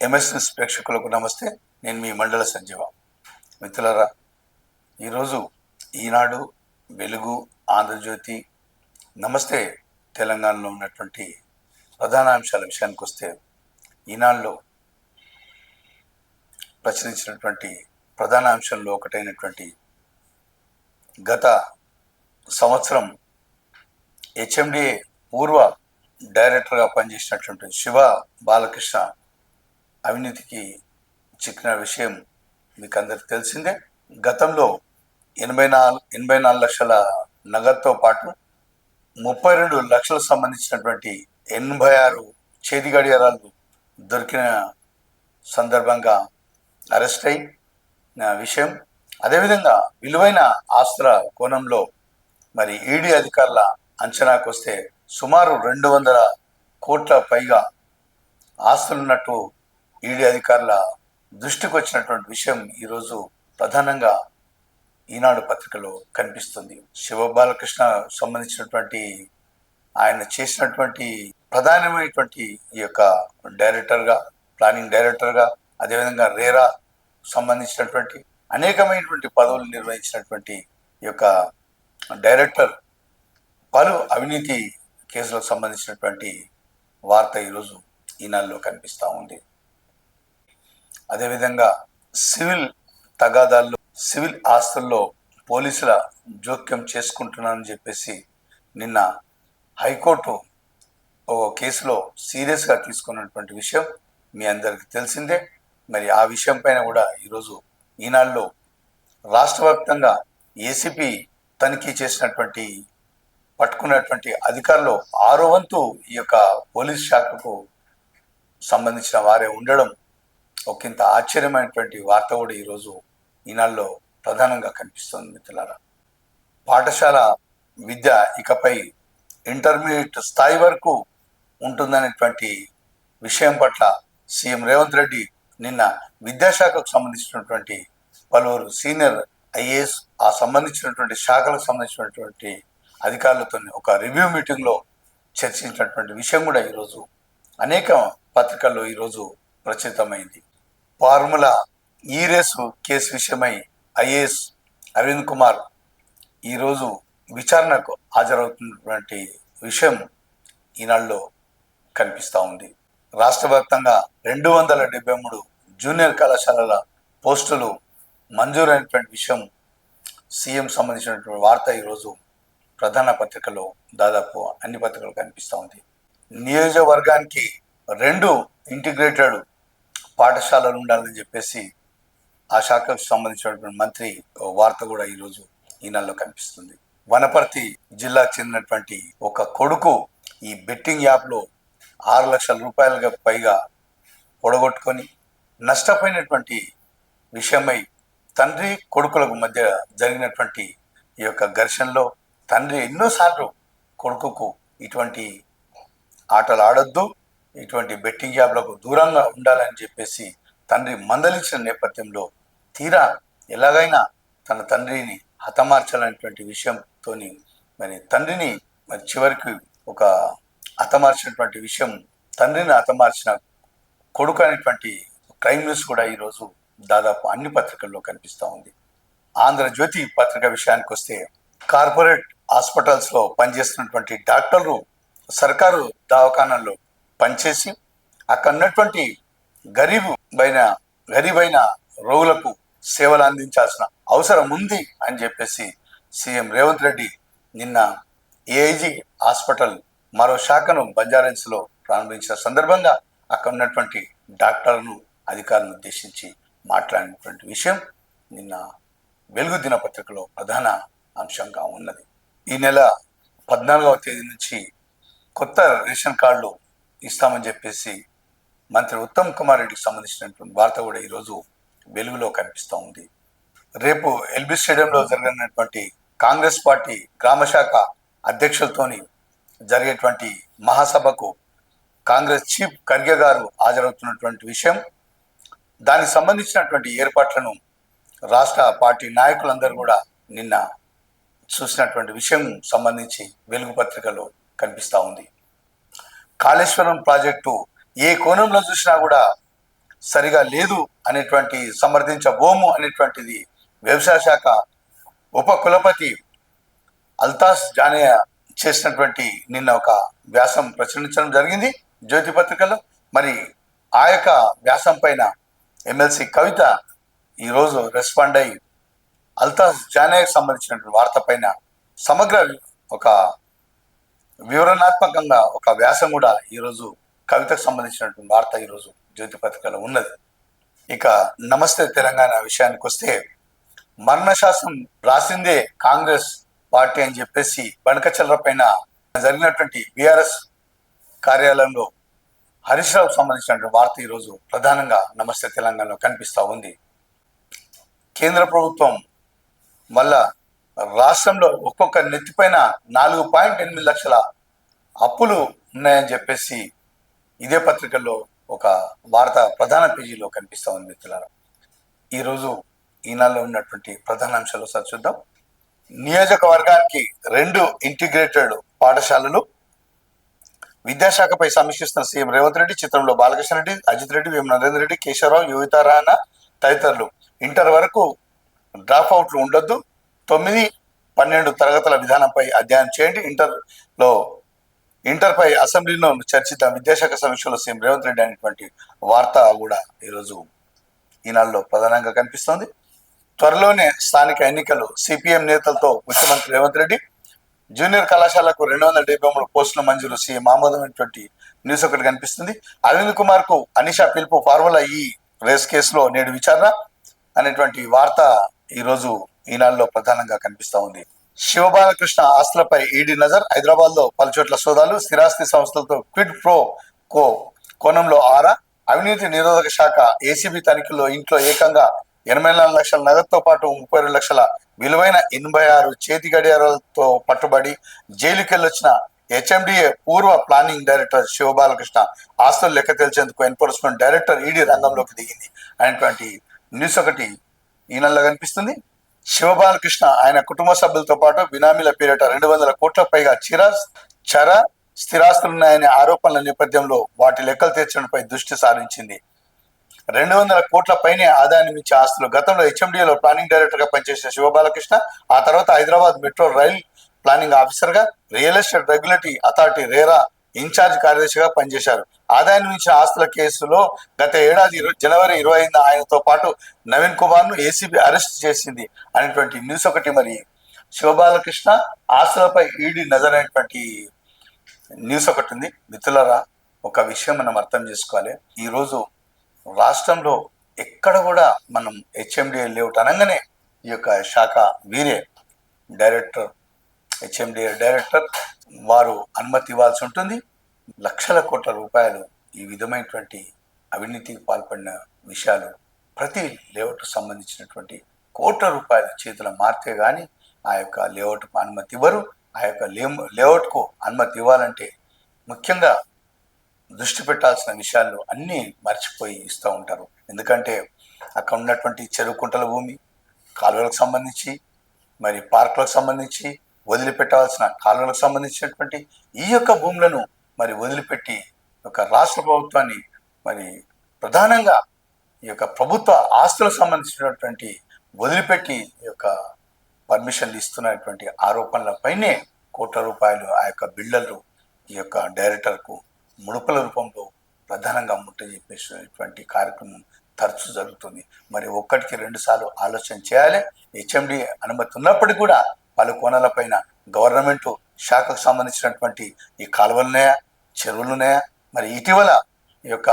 MS news ప్రేక్షకులకు నమస్తే. నేను మీ మండల సంజీవ. మిత్రులారా, ఈరోజు ఈనాడు, వెలుగు, ఆంధ్రజ్యోతి, నమస్తే తెలంగాణలో ఉన్నటువంటి ప్రధాన అంశాల విషయానికి వస్తే, ఈనాడులో ప్రచురించినటువంటి ప్రధాన అంశంలో ఒకటైనటువంటి గత సంవత్సరం హెచ్ఎండిఏ పూర్వ డైరెక్టర్గా పనిచేసినటువంటి శివ బాలకృష్ణ అవినీతికి చిక్కిన విషయం మీకు అందరికి తెలిసిందే. గతంలో 84 లక్షల నగదుతో పాటు 32 లక్షలకు సంబంధించినటువంటి 86 చేతి గడియారాలు దొరికిన సందర్భంగా అరెస్ట్ అయిన విషయం. అదేవిధంగా విలువైన ఆస్తుల కోణంలో మరి ఈడీ అధికారుల అంచనాకు వస్తే సుమారు 200 కోట్ల పైగా ఆస్తులున్నట్టు ఈడీ అధికారుల దృష్టికి వచ్చినటువంటి విషయం ఈరోజు ప్రధానంగా ఈనాడు పత్రికలో కనిపిస్తుంది. శివ బాలకృష్ణ సంబంధించినటువంటి ఆయన చేసినటువంటి ప్రధానమైనటువంటి ఈ యొక్క డైరెక్టర్గా, ప్లానింగ్ డైరెక్టర్గా, అదేవిధంగా రేరా సంబంధించినటువంటి అనేకమైనటువంటి పదవులు నిర్వహించినటువంటి ఈ యొక్క డైరెక్టర్ పలు అవినీతి కేసులకు సంబంధించినటువంటి వార్త ఈరోజు ఈనాడులో కనిపిస్తూ ఉంది. అదేవిధంగా సివిల్ తగాదాల్లో, సివిల్ ఆస్తుల్లో పోలీసుల జోక్యం చేసుకుంటున్నారని చెప్పేసి నిన్న హైకోర్టు ఓ కేసులో సీరియస్గా తీసుకున్నటువంటి విషయం మీ అందరికీ తెలిసిందే. మరి ఆ విషయం పైన కూడా ఈరోజు ఈనాడులో రాష్ట్ర వ్యాప్తంగా ఏసీపీ తనిఖీ చేసినటువంటి పట్టుకున్నటువంటి అధికారులు 6వ వంతు ఈ యొక్క పోలీస్ శాఖకు సంబంధించిన వారే ఉండడం ఒకంత ఆశ్చర్యమైనటువంటి వార్త కూడా ఈరోజు ఈనాడులో ప్రధానంగా కనిపిస్తుంది. మిత్రులారా, పాఠశాల విద్య ఇకపై ఇంటర్మీడియట్ స్థాయి వరకు ఉంటుందనేటువంటి విషయం పట్ల సీఎం రేవంత్ రెడ్డి నిన్న విద్యాశాఖకు సంబంధించినటువంటి పలువురు సీనియర్ ఐఏఎస్, ఆ సంబంధించినటువంటి శాఖలకు సంబంధించినటువంటి అధికారులతో ఒక రివ్యూ మీటింగ్లో చర్చించినటువంటి విషయం కూడా ఈరోజు అనేక పత్రికల్లో ఈరోజు ప్రచురితమైంది. ఫార్ములా ఈ రేసు కేసు విషయమై ఐఏఎస్ అరవింద్ కుమార్ ఈరోజు విచారణకు హాజరవుతున్నటువంటి విషయం ఈనాడులో కనిపిస్తూ ఉంది. రాష్ట్ర వ్యాప్తంగా 273 జూనియర్ కళాశాలల పోస్టులు మంజూరైనటువంటి విషయం సీఎం సంబంధించినటువంటి వార్త ఈరోజు ప్రధాన పత్రికలో, దాదాపు అన్ని పత్రికలు కనిపిస్తూ ఉంది. నియోజకవర్గానికి 2 ఇంటిగ్రేటెడ్ పాఠశాలలు ఉండాలని చెప్పేసి ఆ శాఖకు సంబంధించినటువంటి మంత్రి వార్త కూడా ఈరోజు ఈనాడులో కనిపిస్తుంది. వనపర్తి జిల్లాకు చెందినటువంటి ఒక కొడుకు ఈ బెట్టింగ్ యాప్లో 6 లక్షల రూపాయలుగా పైగా పొడగొట్టుకొని నష్టపోయినటువంటి విషయమై తండ్రి కొడుకులకు మధ్య జరిగినటువంటి ఈ యొక్క ఘర్షణలో తండ్రి ఎన్నోసార్లు కొడుకుకు ఇటువంటి ఆటలు ఆడొద్దు, ఇటువంటి బెట్టింగ్ యాప్లకు దూరంగా ఉండాలని చెప్పేసి తండ్రి మందలించిన నేపథ్యంలో తీరా ఎలాగైనా తన తండ్రిని హతమార్చాలనేటువంటి విషయంతో మరి తండ్రిని మరి చివరికి ఒక హతమార్చినటువంటి విషయం, తండ్రిని హతమార్చిన కొడుకు అనేటువంటి క్రైమ్ న్యూస్ కూడా ఈరోజు దాదాపు అన్ని పత్రికల్లో కనిపిస్తూ ఉంది. ఆంధ్రజ్యోతి పత్రిక విషయానికి వస్తే కార్పొరేట్ హాస్పిటల్స్లో పనిచేస్తున్నటువంటి డాక్టర్లు సర్కారు దవాఖానాల్లో పనిచేసి అక్కడ ఉన్నటువంటి గరీబైన రోగులకు సేవలు అందించాల్సిన అవసరం ఉంది అని చెప్పేసి సీఎం రేవంత్ రెడ్డి నిన్న ఏఐజీ హాస్పిటల్ మరో శాఖను బంజారాహిల్స్లో ప్రారంభించిన సందర్భంగా అక్కడ ఉన్నటువంటి డాక్టర్లను, అధికారులను ఉద్దేశించి మాట్లాడినటువంటి విషయం నిన్న వెలుగు దినపత్రికలో ప్రధాన అంశంగా ఉన్నది. ఈ నెల 14వ తేదీ నుంచి కొత్త రేషన్ కార్డులు ఇస్తామని చెప్పేసి మంత్రి ఉత్తమ్ కుమార్ రెడ్డికి సంబంధించినటువంటి వార్త కూడా ఈరోజు వెలుగులో కనిపిస్తూ ఉంది. రేపు ఎల్బీ స్టేడియంలో జరగనున్నటువంటి కాంగ్రెస్ పార్టీ గ్రామశాఖ అధ్యక్షులతోని జరిగేటువంటి మహాసభకు కాంగ్రెస్ చీఫ్ ఖర్గే గారు హాజరవుతున్నటువంటి విషయం, దానికి సంబంధించినటువంటి ఏర్పాట్లను రాష్ట్ర పార్టీ నాయకులందరూ కూడా నిన్న చూసినటువంటి విషయం సంబంధించి వెలుగు పత్రికలో కనిపిస్తూ ఉంది. కాళేశ్వరం ప్రాజెక్టు ఏ కోణంలో చూసినా కూడా సరిగా లేదు అనేటువంటి సమర్థించబోము అనేటువంటిది వ్యవసాయ శాఖ ఉప కులపతి అల్తాఫ్ జానియా చేసినటువంటి నిన్న ఒక వ్యాసం ప్రచురించడం జరిగింది జ్యోతి పత్రికలో. మరి ఆ యొక్క వ్యాసం పైన ఎమ్మెల్సీ కవిత ఈరోజు రెస్పాండ్ అయ్యి అల్తాఫ్ జానియాకి సంబంధించినటువంటి వార్త పైన సమగ్ర ఒక వివరణాత్మకంగా ఒక వ్యాసం కూడా ఈరోజు కవితకు సంబంధించినటువంటి వార్త ఈరోజు జ్యోతి పత్రికలో ఉన్నది. ఇక నమస్తే తెలంగాణ విషయానికి వస్తే మరణశాసనం రాసిందే కాంగ్రెస్ పార్టీ అని చెప్పేసి బణకచర్ల పైన జరిగినటువంటి బీఆర్ఎస్ కార్యాలయంలో హరీష్ రావుకు సంబంధించినటువంటి వార్త ఈరోజు ప్రధానంగా నమస్తే తెలంగాణలో కనిపిస్తూ ఉంది. కేంద్ర ప్రభుత్వం మళ్ళా రాష్ట్రంలో ఒక్కొక్క నెత్తిపైన 4.8 లక్షల అప్పులు ఉన్నాయని చెప్పేసి ఇదే పత్రికల్లో ఒక వార్త ప్రధాన పేజీలో కనిపిస్తూ ఉంది. మిత్రులారా, ఈరోజు ఈనాడులో ఉన్నటువంటి ప్రధాన అంశాలు సార్ చూద్దాం. నియోజకవర్గానికి 2 ఇంటిగ్రేటెడ్ పాఠశాలలు, విద్యాశాఖపై సమీక్షిస్తున్న సీఎం రేవంత్ రెడ్డి. చిత్రంలో బాలకృష్ణ రెడ్డి, అజిత్ రెడ్డి, వేమ నరేంద్ర రెడ్డి, కేశవరావు, యువిత రాణా తదితరులు. ఇంటర్ వరకు డ్రాప్ అవుట్లు ఉండొద్దు, 9-12 తరగతుల విధానంపై అధ్యయనం చేయండి, ఇంటర్పై అసెంబ్లీలో చర్చిద్దాం, విద్యాశాఖ సమీక్షలో సీఎం రేవంత్ రెడ్డి అనేటువంటి వార్త కూడా ఈరోజు ఈనాడులో ప్రధానంగా కనిపిస్తోంది. త్వరలోనే స్థానిక ఎన్నికలు, సిపిఎం నేతలతో ముఖ్యమంత్రి రేవంత్ రెడ్డి. జూనియర్ కళాశాలకు 273 పోస్టుల మంజూరు, సీఎం ఆమోదమైనటువంటి న్యూస్ ఒకటి కనిపిస్తుంది. అరవింద్ కుమార్ కు అనిషా పిలుపు, ఫార్ములా ఈ రేస్ కేసులో నేడు విచారణ అనేటువంటి వార్త ఈరోజు ఈనాడులో ప్రధానంగా కనిపిస్తూ ఉంది. శివబాలకృష్ణ ఆస్తులపై ఈడీ నజర్, హైదరాబాద్ లో పలుచోట్ల సోదాలు, స్థిరాస్తి సంస్థలతో క్విడ్ ప్రో కోణంలో ఆరా. అవినీతి నిరోధక శాఖ ఏసీబీ తనిఖీల్లో ఇంట్లో ఏకంగా 84 లక్షల నగదుతో పాటు 32 లక్షల విలువైన 86 చేతి గడియారాలతో పట్టుబడి జైలుకెళ్ళొచ్చిన హెచ్ఎండిఏ పూర్వ ప్లానింగ్ డైరెక్టర్ శివబాలకృష్ణ ఆస్తులు లెక్క తేల్చేందుకు ఎన్ఫోర్స్మెంట్ డైరెక్టర్ ఈడీ రంగంలోకి దిగింది అనేటువంటి న్యూస్ ఒకటి ఈనాడులో కనిపిస్తుంది. శివబాలకృష్ణ ఆయన కుటుంబ సభ్యులతో పాటు బినామీల పేరిట 200 కోట్లకు పైగా చర స్థిరాస్తులున్నాయనే ఆరోపణల నేపథ్యంలో వాటి లెక్కలు తీర్చడంపై దృష్టి సారించింది. 200 కోట్ల పైనే ఆదాయాన్ని ఇచ్చే ఆస్తులు. గతంలో హెచ్ఎండిఏలో ప్లానింగ్ డైరెక్టర్ గా పనిచేసిన శివబాలకృష్ణ ఆ తర్వాత Hyderabad metro rail planning officer గా, real estate regulatory authority RERA incharge కార్యదర్శిగా పనిచేశారు. ఆదాయాన్ని మించిన ఆస్తుల కేసులో గత ఏడాది జనవరి 25న ఆయనతో పాటు నవీన్ కుమార్ ను ఏసీబీ అరెస్ట్ చేసింది అనేటువంటి న్యూస్ ఒకటి. మరి శివబాలకృష్ణ ఆస్తులపై ఈడీ నజర్ అనేటువంటి న్యూస్ ఒకటి ఉంది. మిత్రులారా, ఒక విషయం మనం అర్థం చేసుకోవాలి. ఈరోజు రాష్ట్రంలో ఎక్కడ కూడా మనం హెచ్ఎండిఏ లేఅవుట్ అనగానే ఈ యొక్క శాఖ వీరే డైరెక్టర్, హెచ్ఎండిఏ డైరెక్టర్ వారు అనుమతి ఇవ్వాల్సి ఉంటుంది. లక్షల కోట్ల రూపాయలు ఈ విధమైనటువంటి అవినీతికి పాల్పడిన విషయాలు ప్రతి లేఅవుట్ సంబంధించినటువంటి కోట్ల రూపాయల చేతుల మారితే కానీ ఆ యొక్క లేఅవుట్కు అనుమతి ఇవ్వరు. ఆ యొక్క లేఅవుట్కు అనుమతి ఇవ్వాలంటే ముఖ్యంగా దృష్టి పెట్టాల్సిన విషయాలు అన్నీ మర్చిపోయి ఇస్తూ ఉంటారు. ఎందుకంటే అక్కడ ఉన్నటువంటి చెరువు కుంటల భూమి, కాలువలకు సంబంధించి, మరి పార్కులకు సంబంధించి, వదిలిపెట్టవలసిన కాలువలకు సంబంధించినటువంటి ఈ యొక్క భూములను మరి వదిలిపెట్టి ఒక రాష్ట్ర ప్రభుత్వాన్ని మరి ప్రధానంగా ఈ యొక్క ప్రభుత్వ ఆస్తులకు సంబంధించినటువంటి వదిలిపెట్టి ఈ యొక్క పర్మిషన్లు ఇస్తున్నటువంటి ఆరోపణలపైనే కోట్ల రూపాయలు ఆ యొక్క బిల్డర్లు ఈ యొక్క డైరెక్టర్కు ముడుపుల రూపంలో ప్రధానంగా ముట్ట చెప్పేసినటువంటి కార్యక్రమం తరచూ జరుగుతుంది. మరి 1-2 సార్లు ఆలోచన చేయాలి. హెచ్ఎండి అనుమతి ఉన్నప్పటికీ కూడా పలు కోణాలపైన గవర్నమెంట్ శాఖకు సంబంధించినటువంటి ఈ కాలువలున్నాయా, చెరువులున్నాయా, మరి ఇటీవల ఈ యొక్క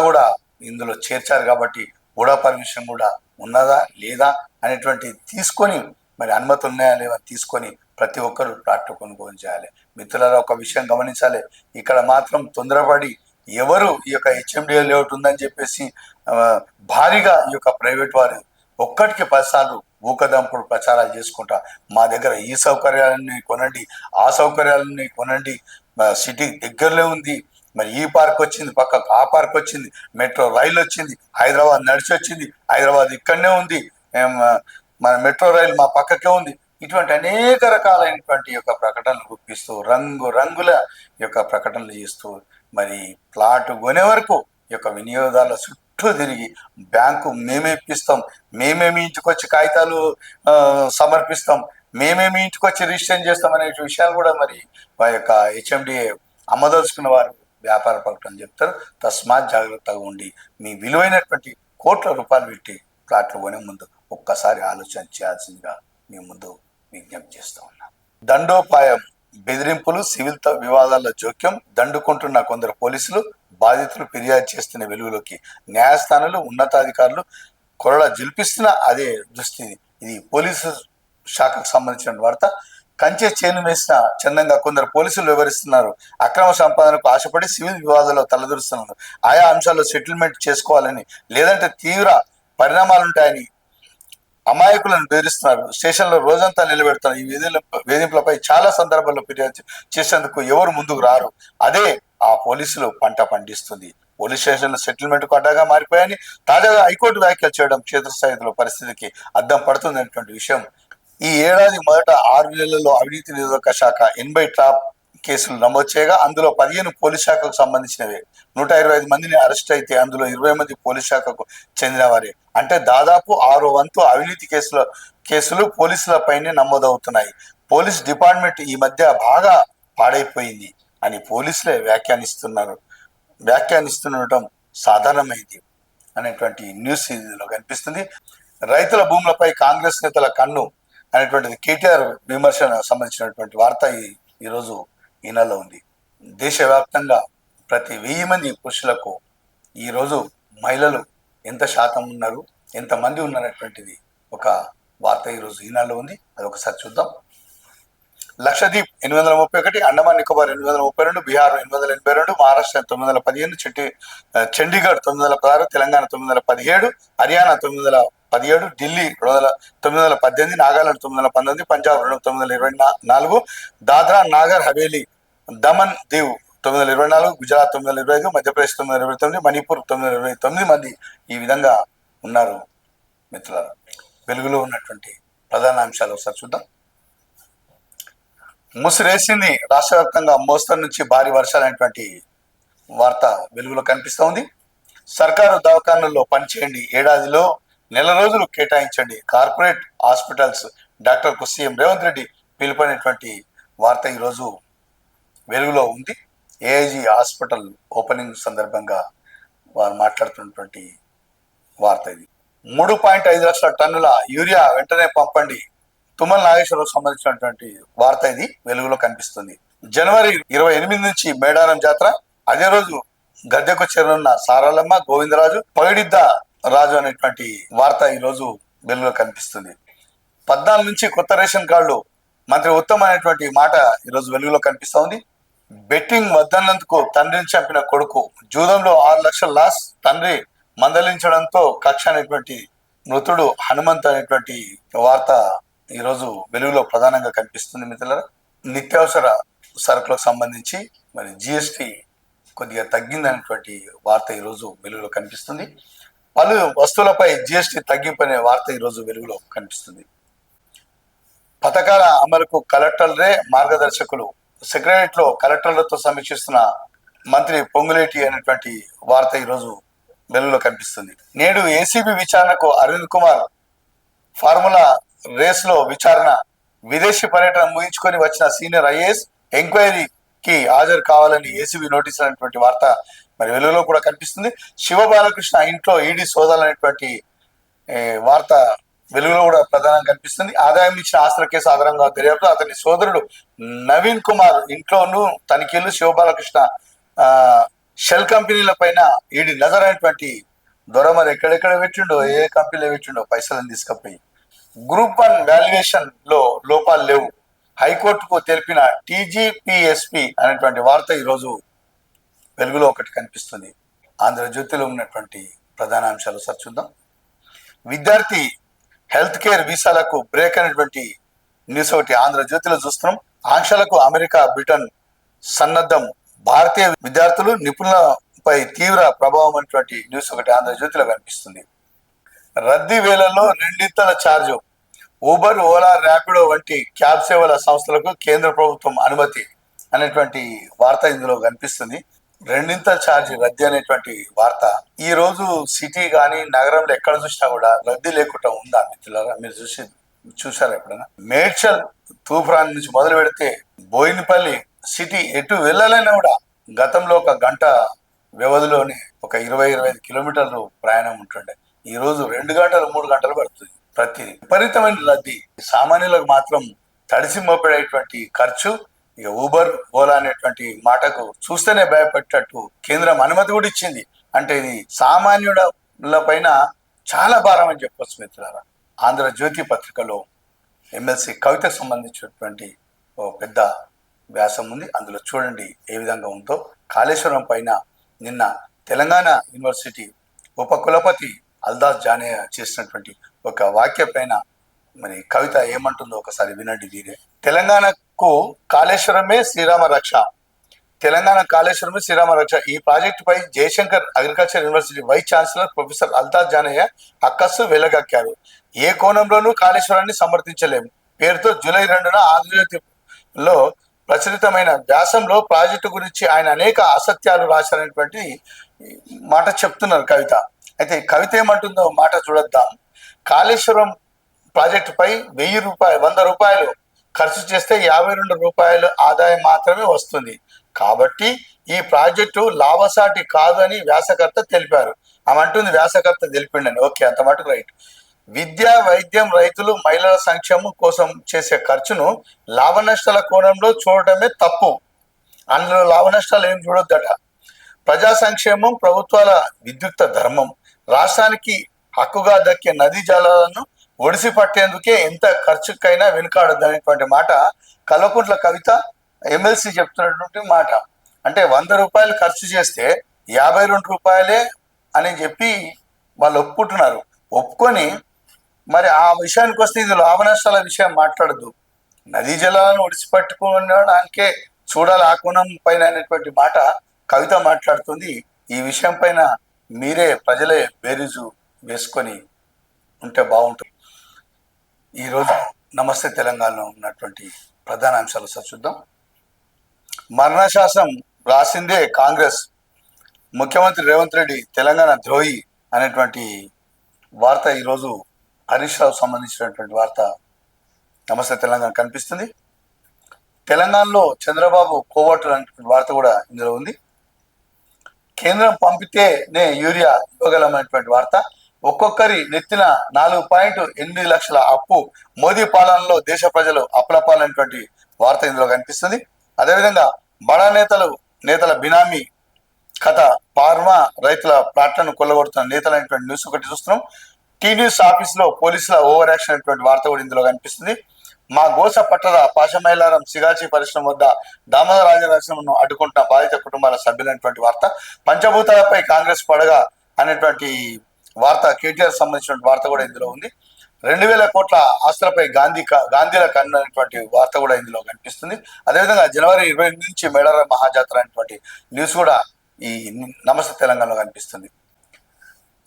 కూడా ఇందులో చేర్చారు కాబట్టి కూడా పర్మిషన్ కూడా ఉన్నదా లేదా అనేటువంటి తీసుకొని మరి అనుమతి ఉన్నాయా లేవా తీసుకొని ప్రతి ఒక్కరు ప్లాట్ కొనుగోలు చేయాలి. మిత్రులారా, ఒక విషయం గమనించాలి. ఇక్కడ మాత్రం తొందరపడి ఎవరు ఈ యొక్క హెచ్ఎండిఏ లేఅవుట్ ఉందని చెప్పేసి భారీగా ఈ యొక్క ప్రైవేట్ వారు 1-10 సార్లు ఊకదంపుడు ప్రచారాలు చేసుకుంటా మా దగ్గర ఈ సౌకర్యాలన్నీ కొనండి, ఆ సౌకర్యాలన్నీ కొనండి, సిటీ దగ్గరలో ఉంది, మరి ఈ పార్క్ వచ్చింది, పక్కకు ఆ పార్క్ వచ్చింది, మెట్రో రైలు వచ్చింది, హైదరాబాద్ నడిచి వచ్చింది, హైదరాబాద్ ఇక్కడనే ఉంది, మన మెట్రో రైలు మా పక్కకే ఉంది. ఇటువంటి అనేక రకాలైనటువంటి యొక్క ప్రకటనలు గుప్పిస్తూ రంగుల యొక్క ప్రకటనలు చేస్తూ మరి ప్లాట్ కొనే వరకు ఈ యొక్క వినియోగదారుల చుట్టూ తిరిగి బ్యాంకు మేమే ఇప్పిస్తాం, మేమే మీ ఇంటికి వచ్చి కాగితాలు సమర్పిస్తాం, మేమే మీ ఇంటికి వచ్చి రిజిస్ట్రేషన్ చేస్తాం అనే విషయాలు కూడా మరి మా యొక్క హెచ్ఎండిఏ అమ్మదలుచుకున్న వారు వ్యాపార ప్రకటన చెప్తారు. తస్మాత్ జాగ్రత్తగా ఉండి మీ విలువైనటువంటి కోట్ల రూపాయలు పెట్టి ప్లాట్లు కొనే ముందు ఒక్కసారి ఆలోచన చేయాల్సిందిగా మీ ముందు విజ్ఞప్తి చేస్తూ ఉన్నాం. దండోపాయం, బెదిరింపులు, సివిల్ వివాదాల్లో జోక్యం, దండుకుంటున్న కొందరు పోలీసులు, బాధితులు ఫిర్యాదు చేస్తున్న వెలుగులోకి న్యాయస్థానాలు, ఉన్నతాధికారులు కొరడా జిల్పిస్తున్న అదే దుస్థితి. ఇది పోలీసు శాఖకు సంబంధించిన వార్త. కంచె చేను వేసిన చందంగా కొందరు పోలీసులు వివరిస్తున్నారు. అక్రమ సంపాదనకు ఆశపడి సివిల్ వివాదాల్లో తలదూరుస్తున్నారు. ఆయా అంశాల్లో సెటిల్మెంట్ చేసుకోవాలని, లేదంటే తీవ్ర పరిణామాలుంటాయని అమాయకులను బెదిరిస్తున్నారు. స్టేషన్లో రోజంతా నిలబెడుతున్నారు. ఈ వేధింపులపై చాలా సందర్భాల్లో ఫిర్యాదు చేసేందుకు ఎవరు ముందుకు రారు. అదే ఆ పోలీసులు పంట పండిస్తుంది. పోలీస్ స్టేషన్ల సెటిల్మెంట్ కు అడ్డాగా మారిపోయాయని తాజాగా హైకోర్టు వ్యాఖ్యలు చేయడం క్షేత్రస్థాయిలో పరిస్థితికి అద్దం పడుతుంది అనేటువంటి విషయం. ఈ ఏడాది మొదట 6 నెలల్లో అవినీతి నిరోధక శాఖ 80 టాప్ కేసులు నమోదు చేయగా అందులో 15 పోలీస్ శాఖకు సంబంధించినవే. 125 మందిని అరెస్ట్ అయితే అందులో 20 మంది పోలీస్ శాఖకు చెందిన వారే. అంటే దాదాపు 6 వంతు అవినీతి కేసులు పోలీసులపైనే నమోదవుతున్నాయి. పోలీస్ డిపార్ట్మెంట్ ఈ మధ్య బాగా పాడైపోయింది అని పోలీసులే వ్యాఖ్యానిస్తుండటం సాధారణమైంది అనేటువంటి న్యూస్ ఇందులో కనిపిస్తుంది. రైతుల భూములపై కాంగ్రెస్ నేతల కన్ను అనేటువంటిది కేటీఆర్ విమర్శన సంబంధించినటువంటి వార్త ఈరోజు ఈనాడులో ఉంది. దేశవ్యాప్తంగా ప్రతి 1000 మంది పురుషులకు ఈరోజు మహిళలు ఎంత శాతం ఉన్నారు, ఎంతమంది ఉన్నారనేటువంటిది ఒక వార్త ఈరోజు ఈనాడులో ఉంది. అది ఒకసారి చూద్దాం. లక్షద్వీప్ 831, అండమాన్ నికోబార్ 832, బీహార్ 882, మహారాష్ట్ర 915, చండీగఢ్ 916, తెలంగాణ 917, హర్యానా 917, ఢిల్లీ 918, నాగాలాండ్ 919, పంజాబ్ 924, దాద్రా నాగర్ హవేలీ, దమన్ దీవ్ 924, గుజరాత్ 925, మధ్యప్రదేశ్ 929, మణిపూర్ 929 మంది ఈ విధంగా ఉన్నారు. మిత్రులారా, వెలుగులో ఉన్నటువంటి ప్రధాన అంశాలు ఒకసారి చూద్దాం. ముసిరేసింది రాష్ట్ర వ్యాప్తంగా మోస్తరు నుంచి భారీ వర్షాలైనటువంటి వార్త వెలుగులో కనిపిస్తూ ఉంది. సర్కారు దవాఖానాల్లో పనిచేయండి, ఏడాదిలో నెల రోజులు కేటాయించండి, కార్పొరేట్ హాస్పిటల్స్ డాక్టర్కు సీఎం రేవంత్ రెడ్డి పిలుపైనటువంటి వార్త ఈరోజు వెలుగులో ఉంది. ఏఐజీ హాస్పిటల్ ఓపెనింగ్ సందర్భంగా వారు మాట్లాడుతున్నటువంటి వార్త ఇది. 3.5 లక్షల టన్నుల యూరియా వెంటనే పంపండి, తుమ్మల నాగేశ్వరరావు సంబంధించినటువంటి వార్త ఇది వెలుగులో కనిపిస్తుంది. జనవరి 28 నుంచి మేడారం జాతర, అదే రోజు గద్దెకు చేరనున్న సారాలమ్మ, గోవిందరాజు, పగిడిద్ద రాజు అనేటువంటి వార్త ఈరోజు వెలుగులో కనిపిస్తుంది. 14 నుంచి కొత్త రేషన్ కార్డులు, మంత్రి ఉత్తమ్ అనేటువంటి మాట ఈరోజు వెలుగులో కనిపిస్తా ఉంది. బెట్టింగ్ వద్దన్నందుకు తండ్రిని చంపిన కొడుకు, జూదంలో 6 లక్షల లాస్, తండ్రి మందలించడంతో కక్ష అనేటువంటి మృతుడు హనుమంత్ అనేటువంటి వార్త ఈరోజు వెలుగులో ప్రధానంగా కనిపిస్తుంది. మిత్రులారా, నిత్యావసర సరుకులకు సంబంధించి మరి జిఎస్టి కొద్దిగా తగ్గిందనేటువంటి వార్త ఈరోజు వెలుగులో కనిపిస్తుంది. పలు వస్తువులపై జిఎస్టి తగ్గింపు అనే వార్త ఈరోజు వెలుగులో కనిపిస్తుంది. పథకాల అమలుకు కలెక్టర్లే మార్గదర్శకులు, సెక్రటరియట్ లో కలెక్టర్లతో సమీక్షిస్తున్న మంత్రి పొంగులేటి అనేటువంటి వార్త ఈరోజు వెలుగులో కనిపిస్తుంది. నేడు ఏసీబీ విచారణకు అరవింద్ కుమార్ ఫార్ములా రేస్ లో విచారణ, విదేశీ పర్యటన ముగించుకొని వచ్చిన సీనియర్ ఐఏఎస్ ఎంక్వైరీకి హాజరు కావాలని ఏసీబీ నోటీసులు అనేటువంటి వార్త మరి వెలుగులో కూడా కనిపిస్తుంది. శివబాలకృష్ణ ఇంట్లో ఈడీ సోదాలనేటువంటి వార్త వెలుగులో కూడా ప్రధానంగా కనిపిస్తుంది. ఆదాయం ఇచ్చిన ఆస్తుల కేసు ఆధారంగా దర్యాప్తు, అతని సోదరుడు నవీన్ కుమార్ ఇంట్లోనూ తనిఖీలు, శివబాలకృష్ణ షెల్ కంపెనీల పైన ఈడీ నజర్ అనేటువంటి దొర మరి ఎక్కడెక్కడ పెట్టిండో, ఏ కంపెనీలో పెట్టిండో పైసలను తీసుకపోయి. గ్రూప్ 1 వాల్యుయేషన్ లో లోపాలు లేవు, హైకోర్టుకు తెలిపిన టీజీపీఎస్పీ అనేటువంటి వార్త ఈరోజు వెలుగులో ఒకటి కనిపిస్తుంది. ఆంధ్రజ్యోతిలో ఉన్నటువంటి ప్రధాన అంశాలు సార్ చూద్దాం. విద్యార్థి హెల్త్ కేర్ వీసాలకు బ్రేక్ అనేటువంటి న్యూస్ ఒకటి ఆంధ్రజ్యోతిలో చూస్తున్నాం. ఆంక్షలకు అమెరికా, బ్రిటన్ సన్నద్ధం, భారతీయ విద్యార్థులు నిపుణులపై తీవ్ర ప్రభావం అనేటువంటి న్యూస్ ఒకటి ఆంధ్రజ్యోతిలో కనిపిస్తుంది. రద్దీ వేళల్లో 2 ఛార్జు, ఊబర్, ఓలా, ర్యాపిడో వంటి క్యాబ్ సేవల సంస్థలకు కేంద్ర ప్రభుత్వం అనుమతి అనేటువంటి వార్త ఇందులో కనిపిస్తుంది. రెండింతల ఛార్జీ రద్దీ అనేటువంటి వార్త ఈ రోజు సిటీ కానీ నగరంలో ఎక్కడ చూసినా కూడా రద్దీ లేకుండా ఉందా మిత్రులారా? మీరు చూసారా ఎప్పుడైనా? మేడ్చల్ తూఫాన్ నుంచి మొదలు పెడితే బోయినపల్లి సిటీ ఎటు వెళ్ళాలన్నా కూడా గతంలో ఒక గంట వ్యవధిలోనే ఒక 20-25 కిలోమీటర్లు ప్రయాణం ఉంటుండే. ఈ రోజు 2 గంటలు 3 గంటలు పడుతుంది. ప్రతి విపరీతమైన రద్దీ. సామాన్యులకు మాత్రం తడిసి మోపడేటువంటి ఖర్చు. ఇక ఊబర్ ఓలా అనేటువంటి మాటకు చూస్తేనే భయపెట్టేటట్టు కేంద్రం అనుమతి కూడా ఇచ్చింది. అంటే ఇది సామాన్యుల పైన చాలా భారం అని చెప్పొచ్చు మిత్రులారా. ఆంధ్రజ్యోతి పత్రికలో ఎమ్మెల్సీ కవితకు సంబంధించినటువంటి ఓ పెద్ద వ్యాసం ఉంది. అందులో చూడండి ఏ విధంగా ఉందో. కాళేశ్వరం పైన నిన్న తెలంగాణ యూనివర్సిటీ ఉపకులపతి అల్దాస్ జానయ్య చేసినటువంటి ఒక వాక్య పైన మరి కవిత ఏమంటుందో ఒకసారి వినండి వీరే. తెలంగాణకు కాళేశ్వరమే శ్రీరామ రక్ష. తెలంగాణ కాళేశ్వరమే శ్రీరామ రక్ష. ఈ ప్రాజెక్టు పై Jayashankar agriculture university vice chancellor professor Altaf Janaiah అక్కస్సు వెళ్లగక్కారు. ఏ కోణంలోనూ కాళేశ్వరాన్ని సమర్థించలేము పేరుతో జూలై 2న ఆంధ్రజ్యోతిలో ప్రచురితమైన వ్యాసంలో ప్రాజెక్టు గురించి ఆయన అనేక అసత్యాలు రాశారనేటువంటి మాట చెప్తున్నారు కవిత. అయితే కవిత ఏమంటుందో మాట చూడొద్దాం. కాళేశ్వరం ప్రాజెక్టుపై 100 రూపాయలు ఖర్చు చేస్తే 52 రూపాయలు ఆదాయం మాత్రమే వస్తుంది. కాబట్టి ఈ ప్రాజెక్టు లాభసాటి కాదు అని వ్యాసకర్త తెలిపారు. ఆమంటుంది వ్యాసకర్త తెలిపిండని. ఓకే, అంత మటుకు రైట్. విద్య, వైద్యం, రైతులు, మహిళల సంక్షేమం కోసం చేసే ఖర్చును లాభ నష్టాల కోణంలో చూడటమే తప్పు. అందులో లాభ నష్టాలు ఏం చూడొద్దట. ప్రజా సంక్షేమం ప్రభుత్వాల విద్యుక్త ధర్మం. రాష్ట్రానికి హక్కుగా దక్కే నదీ జలాలను ఒడిసి పట్టేందుకే ఎంత ఖర్చుకైనా వెనుకాడద్దు అనేటువంటి మాట కల్వకుంట్ల కవిత ఎమ్మెల్సీ చెప్తున్నటువంటి మాట. అంటే 100 రూపాయలు ఖర్చు చేస్తే 52 రూపాయలే అని చెప్పి వాళ్ళు ఒప్పుకుంటున్నారు. ఒప్పుకొని మరి ఆ విషయానికి వస్తే ఇది లాభ నష్టాల విషయం మాట్లాడద్దు, నదీ జలాలను ఒడిసిపట్టుకోవడానికే చూడాలి ఆ కోణం పైన అనేటువంటి మాట కవిత మాట్లాడుతుంది. ఈ విషయం పైన మీరే ప్రజలే బేరీజు వేసుకొని ఉంటే బాగుంటుంది. ఈరోజు నమస్తే తెలంగాణలో ఉన్నటువంటి ప్రధాన అంశాలు చూద్దాం. మరణశాసనం రాసిందే కాంగ్రెస్, ముఖ్యమంత్రి రేవంత్ రెడ్డి తెలంగాణ ద్రోహి అనేటువంటి వార్త ఈరోజు హరీష్ రావు సంబంధించినటువంటి వార్త నమస్తే తెలంగాణ కనిపిస్తుంది. తెలంగాణలో చంద్రబాబు కోవట్లు అనేటువంటి వార్త కూడా ఇందులో ఉంది. కేంద్రం పంపితేనే యూరియా ఇవ్వగలమైనటువంటి వార్త. ఒక్కొక్కరి నెత్తిన 4.8 లక్షల అప్పు, మోదీ పాలనలో దేశ ప్రజలు అప్లపాలనేటువంటి వార్త ఇందులో కనిపిస్తుంది. అదేవిధంగా బడా నేతల బినామీ కథ, ఫార్మా రైతుల ప్లాట్లను కొల్లగొడుతున్న నేతలు అనేటువంటి న్యూస్ ఒకటి చూస్తున్నాం. టీ న్యూస్ ఆఫీసులో పోలీసుల ఓవర్ యాక్షన్ అనేటువంటి వార్త కూడా ఇందులో కనిపిస్తుంది. మా గోస పట్టద పాశమైలారం సిగాచి పరిశ్రమ వద్ద దామోదర రాజరాశ్రమను అడ్డుకుంటున్న బాధిత కుటుంబాల సభ్యులైనటువంటి వార్త. పంచభూతాలపై కాంగ్రెస్ పడగా అనేటువంటి వార్త, కేటీఆర్ సంబంధించిన వార్త కూడా ఇందులో ఉంది. 2000 కోట్ల ఆస్తులపై గాంధీల కన్ను అనేటువంటి వార్త కూడా ఇందులో కనిపిస్తుంది. అదేవిధంగా జనవరి 28 నుంచి మేడారం మహాజాతర అనేటువంటి న్యూస్ కూడా ఈ నమస్తే తెలంగాణలో కనిపిస్తుంది.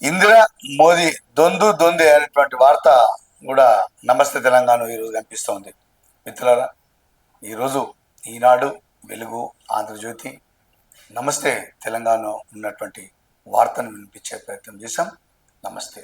ఇందిరా మోదీ దొందే అనేటువంటి వార్త కూడా నమస్తే తెలంగాణ ఈరోజు కనిపిస్తోంది. మిత్రులారా, ఈరోజు ఈనాడు, వెలుగు, ఆంధ్రజ్యోతి నమస్తే తెలంగాణలో ఉన్నటువంటి వార్తను వినిపించే ప్రయత్నం చేశాం. నమస్తే.